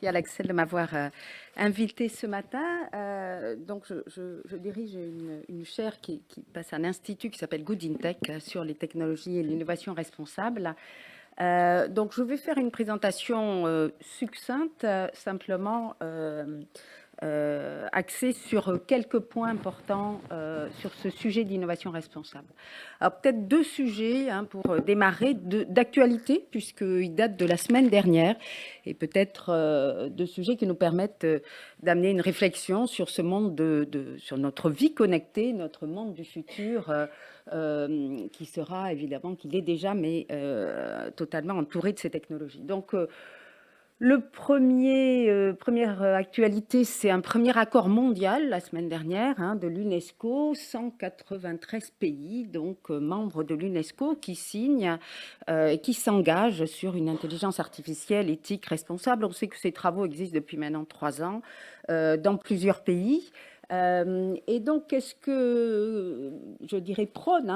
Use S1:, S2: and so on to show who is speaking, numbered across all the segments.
S1: Merci Alexel de m'avoir invité ce matin. Donc je dirige une chaire qui passe à un institut qui s'appelle Good in Tech sur les technologies et l'innovation responsable. Donc je vais faire une présentation succincte, simplement axée sur quelques points importants sur ce sujet d'innovation responsable. Alors peut-être deux sujets pour démarrer d'actualité, puisqu'ils datent de la semaine dernière, et peut-être deux sujets qui nous permettent d'amener une réflexion sur ce monde, sur notre vie connectée, notre monde du futur, qui sera évidemment, qu'il est déjà, mais totalement entouré de ces technologies. Donc, première actualité, c'est un premier accord mondial la semaine dernière de l'UNESCO, 193 pays, donc membres de l'UNESCO, qui signent et qui s'engagent sur une intelligence artificielle éthique responsable. On sait que ces travaux existent depuis maintenant 3 ans dans plusieurs pays. Et donc, qu'est-ce que, je dirais, prône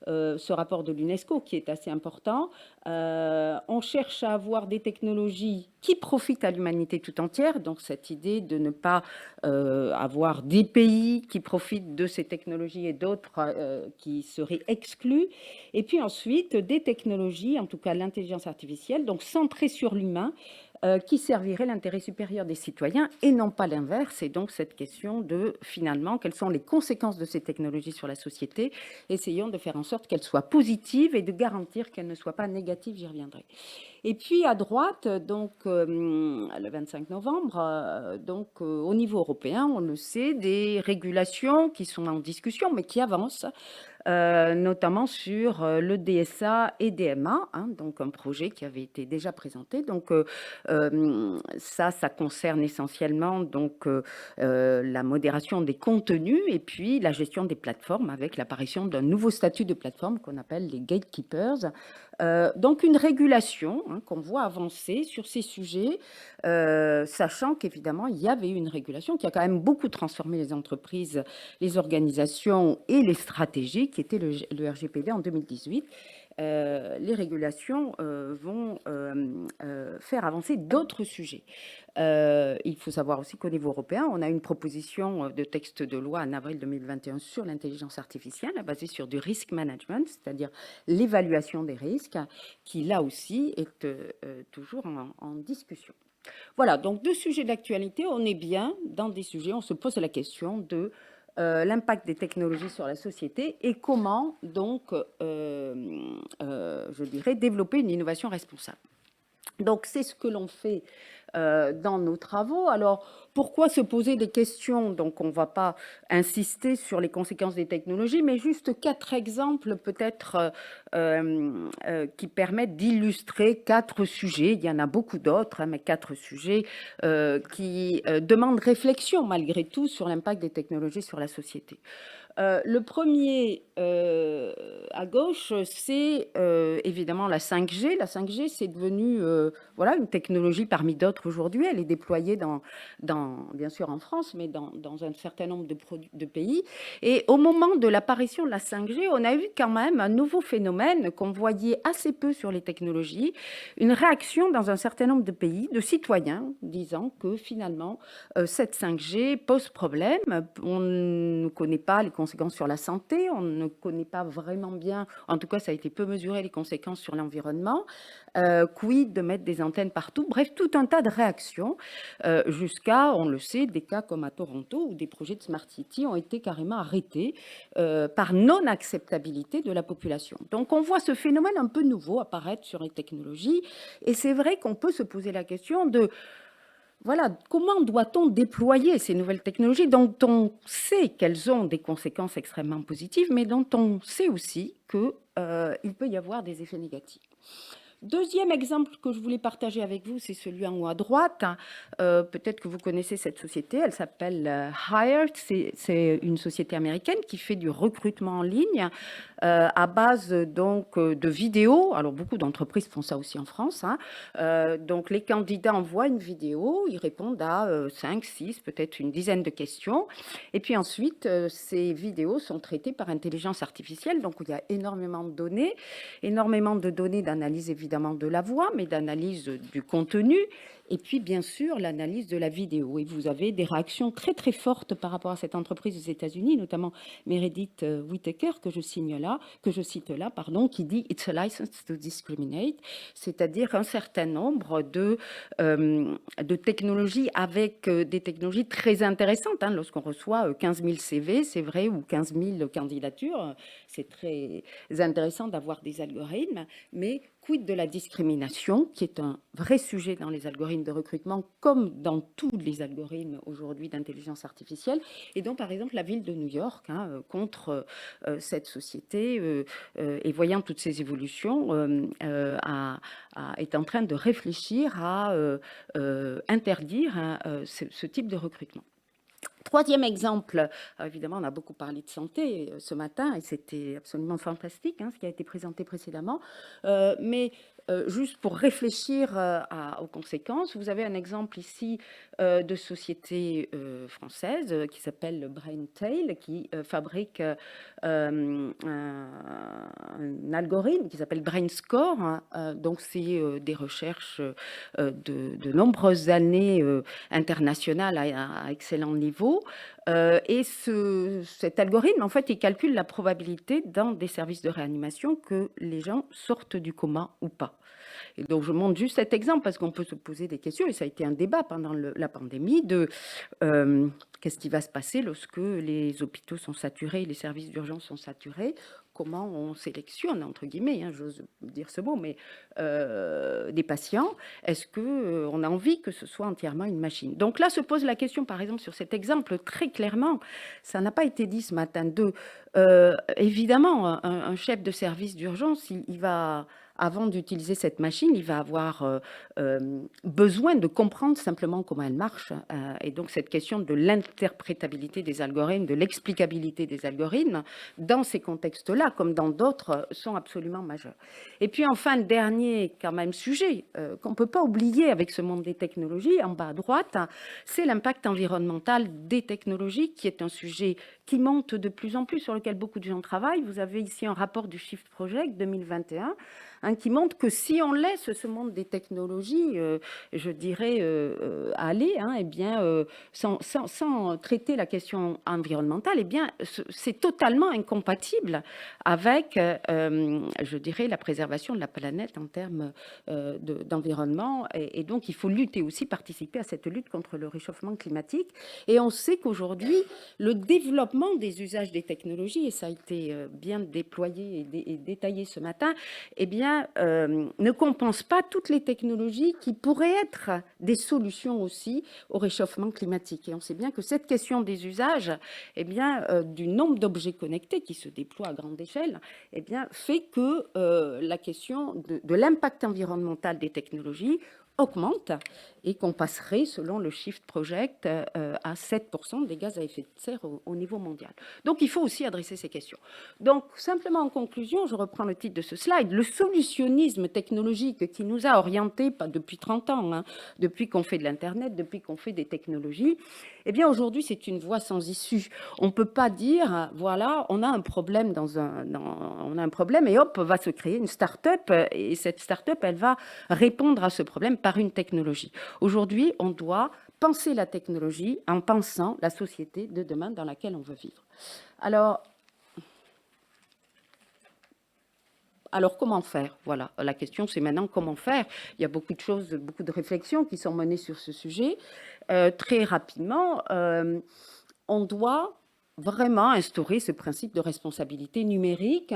S1: ce rapport de l'UNESCO, qui est assez important? On cherche à avoir des technologies qui profitent à l'humanité tout entière, donc cette idée de ne pas avoir des pays qui profitent de ces technologies et d'autres qui seraient exclus. Et puis ensuite, des technologies, en tout cas l'intelligence artificielle, donc centrée sur l'humain, qui servirait l'intérêt supérieur des citoyens et non pas l'inverse. Et donc cette question de, finalement, quelles sont les conséquences de ces technologies sur la société. Essayons de faire en sorte qu'elles soient positives et de garantir qu'elles ne soient pas négatives, j'y reviendrai. Et puis à droite, donc le 25 novembre, au niveau européen, on le sait, des régulations qui sont en discussion mais qui avancent, notamment sur le DSA et DMA, donc un projet qui avait été déjà présenté. Donc ça concerne essentiellement donc la modération des contenus et puis la gestion des plateformes avec l'apparition d'un nouveau statut de plateforme qu'on appelle les gatekeepers. Donc une régulation qu'on voit avancer sur ces sujets, sachant qu'évidemment il y avait eu une régulation qui a quand même beaucoup transformé les entreprises, les organisations et les stratégies, qui était le RGPD en 2018. Les régulations vont faire avancer d'autres sujets. Il faut savoir aussi qu'au niveau européen, on a une proposition de texte de loi en avril 2021 sur l'intelligence artificielle, basée sur du risk management, c'est-à-dire l'évaluation des risques, qui là aussi est toujours en discussion. Voilà, donc deux sujets d'actualité. On est bien dans des sujets, on se pose la question de l'impact des technologies sur la société et comment donc, je dirais, développer une innovation responsable. Donc c'est ce que l'on fait dans nos travaux. Alors pourquoi se poser des questions? Donc on ne va pas insister sur les conséquences des technologies, mais juste 4 exemples peut-être qui permettent d'illustrer 4 sujets. Il y en a beaucoup d'autres, mais 4 sujets qui demandent réflexion malgré tout sur l'impact des technologies sur la société. Le premier à gauche, c'est évidemment la 5G. La 5G, c'est devenu voilà, une technologie parmi d'autres aujourd'hui. Elle est déployée bien sûr en France, mais dans un certain nombre de pays. Et au moment de l'apparition de la 5G, on a eu quand même un nouveau phénomène qu'on voyait assez peu sur les technologies, une réaction dans un certain nombre de pays, de citoyens, disant que finalement, cette 5G pose problème. On ne connaît pas les conséquences sur la santé, on ne connaît pas vraiment bien, en tout cas ça a été peu mesuré, les conséquences sur l'environnement. Quid de mettre des antennes partout? Bref, tout un tas de réactions, jusqu'à, on le sait, des cas comme à Toronto, où des projets de Smart City ont été carrément arrêtés par non-acceptabilité de la population. Donc on voit ce phénomène un peu nouveau apparaître sur les technologies, et c'est vrai qu'on peut se poser la question de voilà, comment doit-on déployer ces nouvelles technologies dont on sait qu'elles ont des conséquences extrêmement positives, mais dont on sait aussi qu'il peut y avoir des effets négatifs. Deuxième exemple que je voulais partager avec vous, c'est celui en haut à droite. Peut-être que vous connaissez cette société, elle s'appelle Hired. C'est une société américaine qui fait du recrutement en ligne à base donc de vidéos. Alors beaucoup d'entreprises font ça aussi en France. Donc les candidats envoient une vidéo, ils répondent à 5, 6, peut-être une dizaine de questions. Et puis ensuite, ces vidéos sont traitées par intelligence artificielle. Donc il y a énormément de données d'analyse évidemment de la voix, mais d'analyse du contenu. Et puis, bien sûr, l'analyse de la vidéo. Et vous avez des réactions très, très fortes par rapport à cette entreprise aux États-Unis, notamment Meredith Whittaker, que je cite là, pardon, qui dit It's a license to discriminate, c'est-à-dire un certain nombre de technologies avec des technologies très intéressantes. Hein. Lorsqu'on reçoit 15 000 CV, c'est vrai, ou 15 000 candidatures, c'est très intéressant d'avoir des algorithmes, mais quid de la discrimination, qui est un vrai sujet dans les algorithmes de recrutement, comme dans tous les algorithmes aujourd'hui d'intelligence artificielle, et donc par exemple la ville de New York, hein, contre cette société, et voyant toutes ces évolutions, est en train de réfléchir à interdire hein, ce type de recrutement. Troisième exemple, évidemment, on a beaucoup parlé de santé ce matin et c'était absolument fantastique hein, ce qui a été présenté précédemment, mais juste pour réfléchir aux conséquences, vous avez un exemple ici de société française qui s'appelle BrainTail, qui fabrique un algorithme qui s'appelle BrainScore. Hein, donc, c'est des recherches de nombreuses années internationales à excellent niveau. Et cet algorithme, en fait, il calcule la probabilité dans des services de réanimation que les gens sortent du coma ou pas. Et donc, je montre juste cet exemple parce qu'on peut se poser des questions, et ça a été un débat pendant la pandémie, de qu'est-ce qui va se passer lorsque les hôpitaux sont saturés, les services d'urgence sont saturés, comment on sélectionne, entre guillemets, hein, j'ose dire ce mot, mais des patients, est-ce qu'on a envie que ce soit entièrement une machine? Donc là se pose la question, par exemple, sur cet exemple, très clairement, ça n'a pas été dit ce matin, évidemment, un chef de service d'urgence, il va... Avant d'utiliser cette machine, il va avoir besoin de comprendre simplement comment elle marche. Et donc, cette question de l'interprétabilité des algorithmes, de l'explicabilité des algorithmes, dans ces contextes-là, comme dans d'autres, sont absolument majeurs. Et puis, enfin, le dernier, quand même, sujet qu'on ne peut pas oublier avec ce monde des technologies, en bas à droite, c'est l'impact environnemental des technologies, qui est un sujet qui monte de plus en plus, sur lequel beaucoup de gens travaillent. Vous avez ici un rapport du Shift Project 2021, hein, qui montre que si on laisse ce monde des technologies, je dirais, aller, hein, eh bien, sans traiter la question environnementale, eh bien, c'est totalement incompatible avec, je dirais, la préservation de la planète en termes d'environnement. Et donc, il faut lutter aussi, participer à cette lutte contre le réchauffement climatique. Et on sait qu'aujourd'hui, le développement des usages des technologies, et ça a été bien déployé et détaillé ce matin, eh bien, ne compense pas toutes les technologies qui pourraient être des solutions aussi au réchauffement climatique. Et on sait bien que cette question des usages, eh bien, du nombre d'objets connectés qui se déploient à grande échelle, eh bien, fait que la question de l'impact environnemental des technologies augmente et qu'on passerait, selon le Shift Project, à 7% des gaz à effet de serre au niveau mondial. Donc, il faut aussi adresser ces questions. Donc, simplement en conclusion, je reprends le titre de ce slide, le solutionnisme technologique qui nous a orientés, pas depuis 30 ans, hein, depuis qu'on fait de l'Internet, depuis qu'on fait des technologies, eh bien, aujourd'hui, c'est une voie sans issue. On ne peut pas dire, voilà, on a un problème on a un problème et hop, va se créer une start-up et cette start-up, elle va répondre à ce problème par une technologie. Aujourd'hui, on doit penser la technologie en pensant la société de demain dans laquelle on veut vivre. Alors, comment faire? Voilà, la question c'est maintenant comment faire. Il y a beaucoup de choses, beaucoup de réflexions qui sont menées sur ce sujet. Très rapidement, on doit vraiment instaurer ce principe de responsabilité numérique,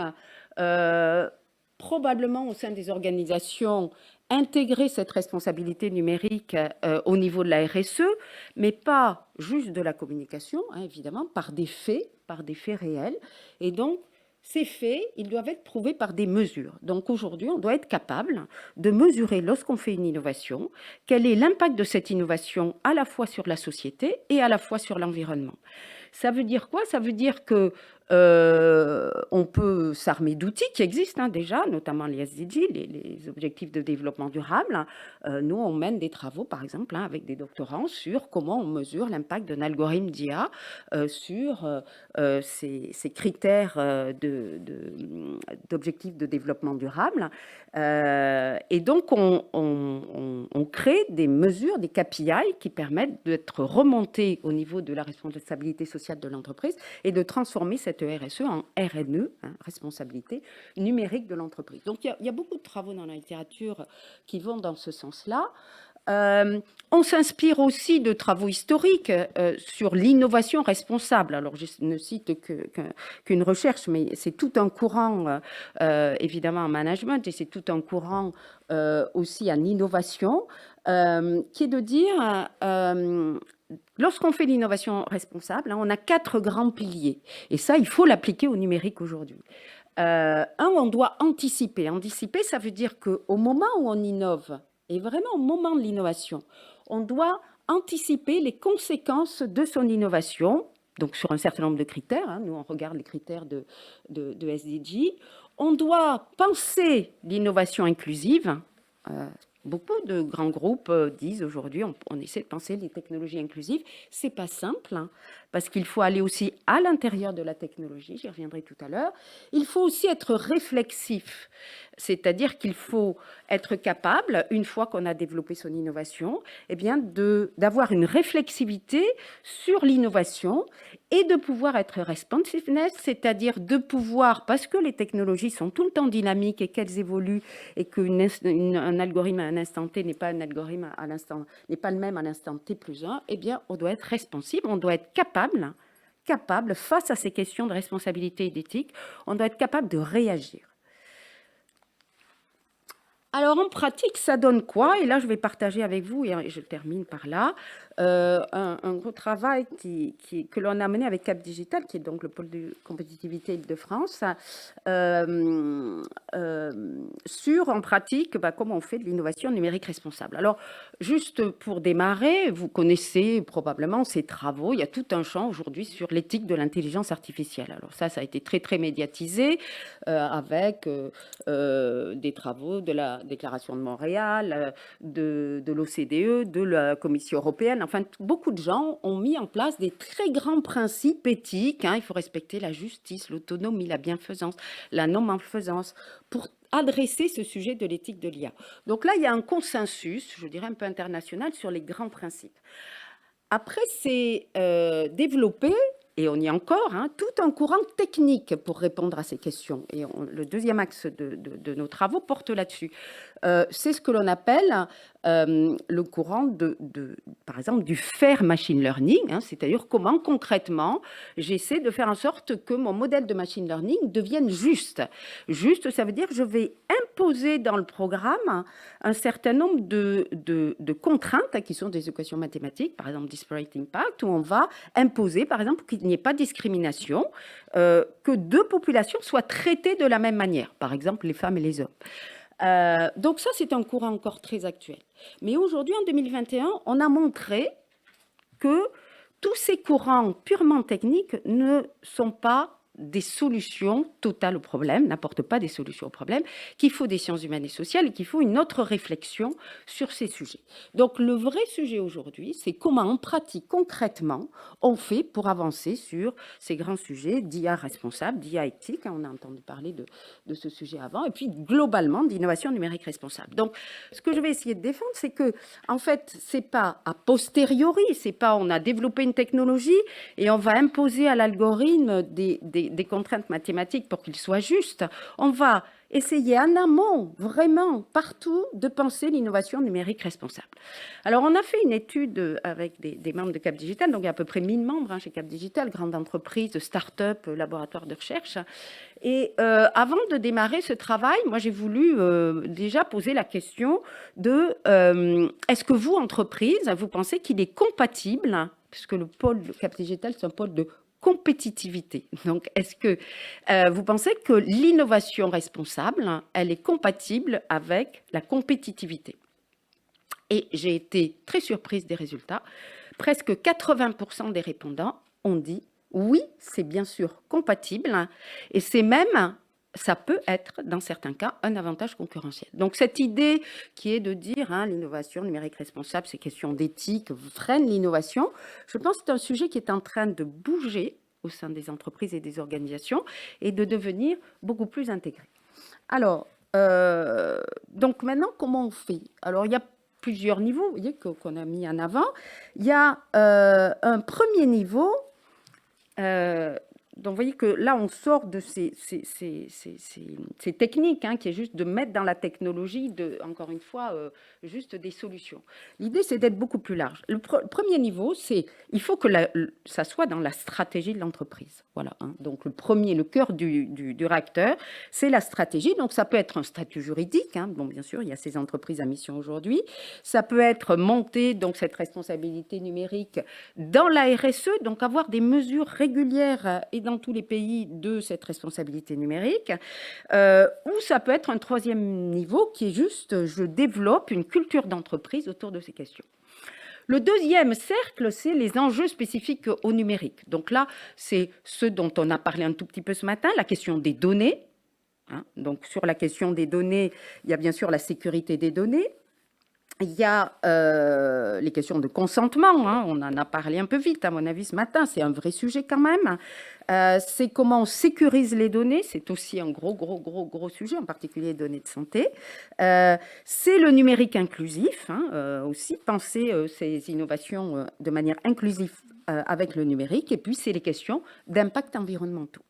S1: probablement au sein des organisations, intégrer cette responsabilité numérique au niveau de la RSE, mais pas juste de la communication, hein, évidemment, par des faits réels. Et donc, ces faits, ils doivent être prouvés par des mesures. Donc aujourd'hui, on doit être capable de mesurer, lorsqu'on fait une innovation, quel est l'impact de cette innovation à la fois sur la société et à la fois sur l'environnement. Ça veut dire quoi? Ça veut dire que on peut s'armer d'outils qui existent déjà, notamment les SDG, les objectifs de développement durable. Nous, on mène des travaux, par exemple, avec des doctorants sur comment on mesure l'impact d'un algorithme d'IA sur ces critères d'objectifs de développement durable. Et donc, on crée des mesures, des KPI qui permettent d'être remontés au niveau de la responsabilité sociale de l'entreprise et de transformer cette RSE en RNE, responsabilité numérique de l'entreprise. Donc, il y a beaucoup de travaux dans la littérature qui vont dans ce sens-là. On s'inspire aussi de travaux historiques sur l'innovation responsable. Alors, je ne cite qu'une recherche, mais c'est tout un courant, évidemment, en management, et c'est tout un courant aussi en innovation, qui est de dire, lorsqu'on fait l'innovation responsable, on a 4 grands piliers. Et ça, il faut l'appliquer au numérique aujourd'hui. On doit anticiper. Anticiper, ça veut dire qu'au moment où on innove, et vraiment au moment de l'innovation, on doit anticiper les conséquences de son innovation, donc sur un certain nombre de critères. Nous, on regarde les critères de SDG. On doit penser l'innovation inclusive. Beaucoup de grands groupes disent aujourd'hui, on essaie de penser les technologies inclusives. C'est pas simple, parce qu'il faut aller aussi à l'intérieur de la technologie, j'y reviendrai tout à l'heure. Il faut aussi être réflexif, c'est-à-dire qu'il faut être capable, une fois qu'on a développé son innovation, d'avoir une réflexivité sur l'innovation et de pouvoir être responsiveness, c'est-à-dire de pouvoir, parce que les technologies sont tout le temps dynamiques et qu'elles évoluent et qu'un algorithme à un instant T n'est pas un algorithme à l'instant, n'est pas le même à l'instant T plus 1, on doit être responsive, on doit être capable, face à ces questions de responsabilité et d'éthique, on doit être capable de réagir. Alors, en pratique, ça donne quoi? Et là, je vais partager avec vous, et je termine par là, un gros travail que l'on a mené avec Cap Digital, qui est donc le pôle de compétitivité Île-de-France, sur, en pratique, comment on fait de l'innovation numérique responsable. Alors, juste pour démarrer, vous connaissez probablement ces travaux. Il y a tout un champ aujourd'hui sur l'éthique de l'intelligence artificielle. Alors ça a été très, très médiatisé avec des travaux de la Déclaration de Montréal, de l'OCDE, de la Commission européenne. Enfin, beaucoup de gens ont mis en place des très grands principes éthiques. Il faut respecter la justice, l'autonomie, la bienfaisance, la non-malfaisance, pour adresser ce sujet de l'éthique de l'IA. Donc là, il y a un consensus, je dirais un peu international, sur les grands principes. Après, c'est développé, et on y est encore, tout un courant technique pour répondre à ces questions. Et le deuxième axe de nos travaux porte là-dessus. C'est ce que l'on appelle le courant par exemple, du fair machine learning, c'est-à-dire comment concrètement j'essaie de faire en sorte que mon modèle de machine learning devienne juste. Juste, ça veut dire que je vais imposer dans le programme un certain nombre de contraintes qui sont des équations mathématiques, par exemple disparate impact, où on va imposer, par exemple, qu'il n'y ait pas de discrimination, que deux populations soient traitées de la même manière, par exemple les femmes et les hommes. Donc ça, c'est un courant encore très actuel. Mais aujourd'hui, en 2021, on a montré que tous ces courants purement techniques ne sont pas des solutions totales au problème, n'apportent pas des solutions au problème, qu'il faut des sciences humaines et sociales et qu'il faut une autre réflexion sur ces sujets. Donc le vrai sujet aujourd'hui, c'est comment en pratique concrètement on fait pour avancer sur ces grands sujets d'IA responsable, d'IA éthique, on a entendu parler de ce sujet avant, et puis globalement d'innovation numérique responsable. Donc ce que je vais essayer de défendre, c'est que en fait, c'est pas a posteriori, c'est pas on a développé une technologie et on va imposer à l'algorithme des contraintes mathématiques pour qu'il soit juste. On va essayer en amont, vraiment, partout, de penser l'innovation numérique responsable. Alors, on a fait une étude avec des membres de Cap Digital, donc il y a à peu près 1000 membres chez Cap Digital, grande entreprise, start-up, laboratoire de recherche. Et avant de démarrer ce travail, moi, j'ai voulu déjà poser la question de est-ce que vous, entreprise, vous pensez qu'il est compatible, puisque le pôle Cap Digital, c'est un pôle de compétitivité. Donc, est-ce que vous pensez que l'innovation responsable, elle est compatible avec la compétitivité? Et j'ai été très surprise des résultats. Presque 80% des répondants ont dit Oui, c'est bien sûr compatible et c'est même, ça peut être dans certains cas un avantage concurrentiel. Donc cette idée qui est de dire hein, l'innovation numérique responsable, ces questions d'éthique freinent l'innovation, je pense que c'est un sujet qui est en train de bouger au sein des entreprises et des organisations et de devenir beaucoup plus intégré. Alors, donc maintenant, comment on fait? Alors, il y a plusieurs niveaux, vous voyez, qu'on a mis en avant. Il y a un premier niveau euh, donc, vous voyez que là, on sort de ces techniques, hein, qui est juste de mettre dans la technologie, encore une fois, juste des solutions. L'idée, c'est d'être beaucoup plus large. Le premier niveau, c'est il faut que ça soit dans la stratégie de l'entreprise. Voilà. Hein. Donc, le cœur du réacteur, c'est la stratégie. Donc, ça peut être un statut juridique. Hein. Bon, bien sûr, il y a ces entreprises à mission aujourd'hui. Ça peut être monter, donc, cette responsabilité numérique dans la RSE, donc avoir des mesures régulières et dans tous les pays de cette responsabilité numérique, ou ça peut être un troisième niveau qui est juste, je développe une culture d'entreprise autour de ces questions. Le deuxième cercle, c'est les enjeux spécifiques au numérique. Donc là, c'est ce dont on a parlé un tout petit peu ce matin, la question des données. Hein. Donc sur la question des données, il y a bien sûr la sécurité des données. Il y a les questions de consentement, hein, on en a parlé un peu vite à mon avis ce matin, c'est un vrai sujet quand même. C'est comment on sécurise les données, c'est aussi un gros sujet, en particulier les données de santé. C'est le numérique inclusif, hein, aussi penser ces innovations de manière inclusive avec le numérique, et puis c'est les questions d'impact environnementaux.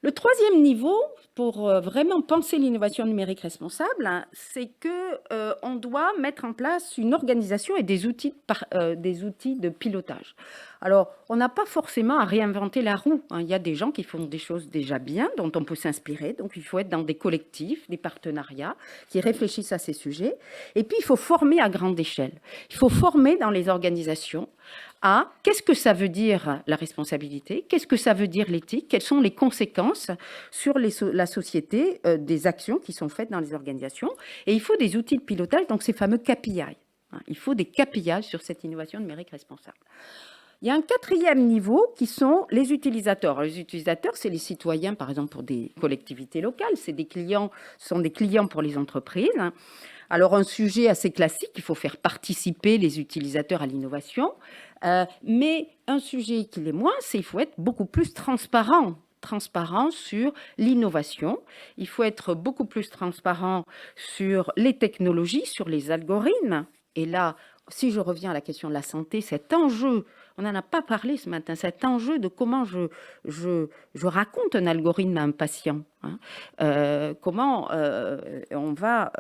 S1: Le troisième niveau, pour vraiment penser l'innovation numérique responsable, hein, c'est que on doit mettre en place une organisation et des outils de pilotage. Alors, on n'a pas forcément à réinventer la roue. Hein. Il y a des gens qui font des choses déjà bien, dont on peut s'inspirer. Donc, il faut être dans des collectifs, des partenariats qui réfléchissent à ces sujets. Et puis, il faut former à grande échelle. Il faut former dans les organisations à qu'est-ce que ça veut dire la responsabilité, qu'est-ce que ça veut dire l'éthique, quelles sont les conséquences sur la société des actions qui sont faites dans les organisations. Et il faut des outils de pilotage, donc ces fameux KPI. Hein. Il faut des KPI sur cette innovation numérique responsable. Il y a un quatrième niveau qui sont les utilisateurs. Alors, les utilisateurs, c'est les citoyens, par exemple, pour des collectivités locales. C'est des clients, ce sont des clients pour les entreprises. Alors, un sujet assez classique, il faut faire participer les utilisateurs à l'innovation. Mais un sujet qui l'est moins, c'est qu'il faut être beaucoup plus transparent sur l'innovation. Il faut être beaucoup plus transparent sur les technologies, sur les algorithmes. Et là, si je reviens à la question de la santé, cet enjeu, on n'en a pas parlé ce matin, cet enjeu de comment je raconte un algorithme à un patient. Hein. Comment on va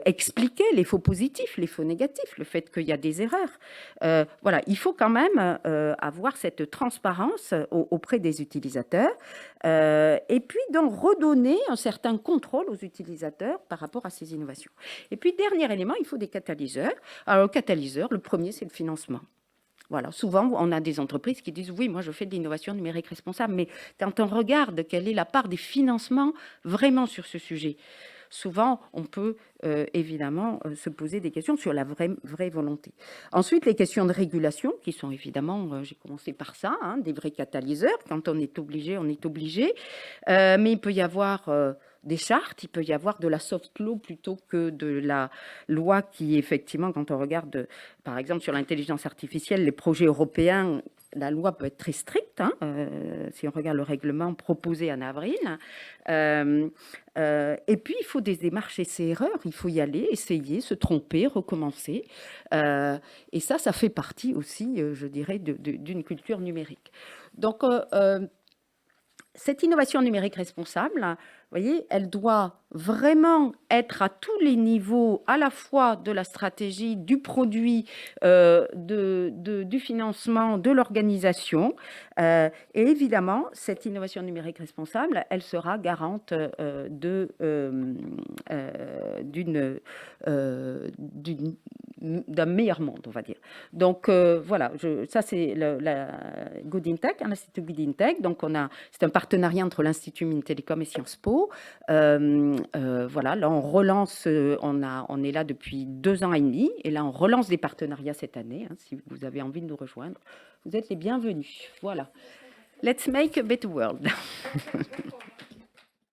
S1: expliquer les faux positifs, les faux négatifs, le fait qu'il y a des erreurs. Voilà, il faut quand même avoir cette transparence auprès des utilisateurs et puis donc redonner un certain contrôle aux utilisateurs par rapport à ces innovations. Et puis, dernier élément, il faut des catalyseurs. Alors, le catalyseur, le premier, c'est le financement. Voilà, souvent, on a des entreprises qui disent oui, moi je fais de l'innovation numérique responsable, mais quand on regarde quelle est la part des financements vraiment sur ce sujet, souvent on peut évidemment se poser des questions sur la vraie volonté. Ensuite, les questions de régulation qui sont évidemment, j'ai commencé par ça, hein, des vrais catalyseurs. Quand on est obligé, on est obligé. Mais il peut y avoir des chartes, il peut y avoir de la soft law plutôt que de la loi qui, effectivement, quand on regarde, par exemple, sur l'intelligence artificielle, les projets européens, la loi peut être très stricte, hein, si on regarde le règlement proposé en avril. Et puis, il faut des démarches essais-erreurs, il faut y aller, essayer, se tromper, recommencer. Et ça fait partie aussi, je dirais, d'une culture numérique. Donc, cette innovation numérique responsable, vous voyez, elle doit vraiment être à tous les niveaux, à la fois de la stratégie, du produit, du financement, de l'organisation. Et évidemment, cette innovation numérique responsable, elle sera garante d'une d'un meilleur monde, on va dire. Donc voilà, ça c'est la Good in Tech, l'Institut Good in Tech. Donc c'est un partenariat entre l'Institut Mines Télécom et Sciences Po. Voilà, là on relance, on est là depuis 2 ans et demi, et là on relance des partenariats cette année. Si vous avez envie de nous rejoindre, vous êtes les bienvenus. Voilà. Let's make a better world.